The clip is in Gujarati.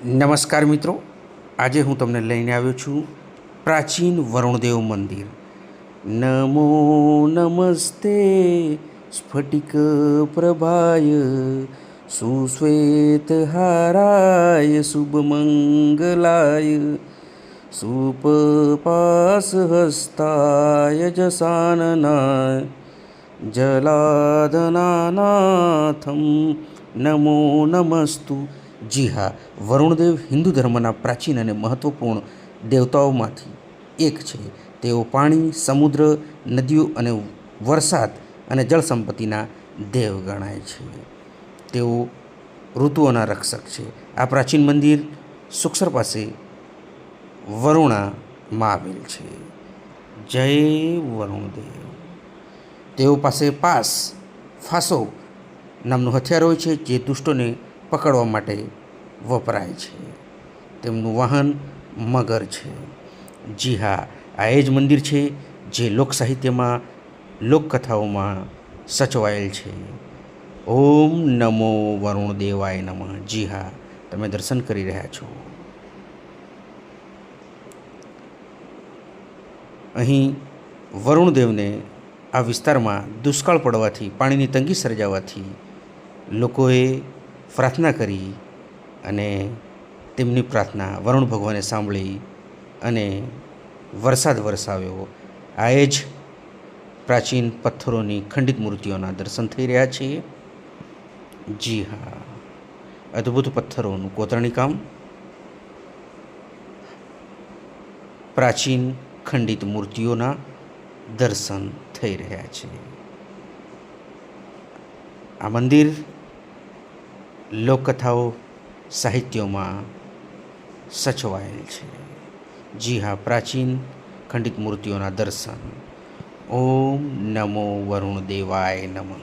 નમસ્કાર મિત્રો, આજે હું તમને લઈને આવ્યો છું પ્રાચીન વરુણદેવ મંદિર. નમો નમસ્તે સ્ફટિક પ્રભાય સુશ્વેત હારાય શુભમંગલાય સુપપાસ હસ્તાય જસાનનાય જલાધનાનાથમ નમો નમસ્તુ. જી હા, વરુણદેવ હિન્દુ ધર્મના પ્રાચીન અને મહત્ત્વપૂર્ણ દેવતાઓમાંથી એક છે. તેઓ પાણી, સમુદ્ર, નદીઓ અને વરસાદ અને જળ સંપત્તિના દેવ ગણાય છે. તેઓ ઋતુઓના રક્ષક છે. આ પ્રાચીન મંદિર સુક્ષર પાસે વરુણામાં આવેલ છે. જય વરુણદેવ. તેઓ પાસે ફાંસો નામનું હથિયાર હોય છે, જે દુષ્ટોને પકડવા માટે વપરાય છે. તેમનું વાહન મગર છે. જી હા, આ એ જ મંદિર છે જે લોકસાહિત્યમાં, લોકકથાઓમાં સચવાયેલ છે. ઓમ નમો વરુણદેવાય નમઃ. જી હા, તમે દર્શન કરી રહ્યા છો. અહીં વરુણદેવને આ વિસ્તારમાં દુષ્કાળ પડવાથી, પાણીની તંગી સર્જાવાથી લોકોએ પ્રાર્થના કરી અને તેમની પ્રાર્થના વરુણ ભગવાને સાંભળી અને વરસાદ વરસાવ્યો. આ એ જ પ્રાચીન પથ્થરોની ખંડિત મૂર્તિઓના દર્શન થઈ રહ્યા છે. જી હા, અદ્ભુત પથ્થરોનું કોતરણી કામ, પ્રાચીન ખંડિત મૂર્તિઓના દર્શન થઈ રહ્યા છે. આ મંદિર લોકકથાઓ, સાહિત્યોમાં સચવાયેલ છે. જી હા, પ્રાચીન ખંડિત મૂર્તિઓના દર્શન. ઓમ નમો વરુણદેવાય નમઃ.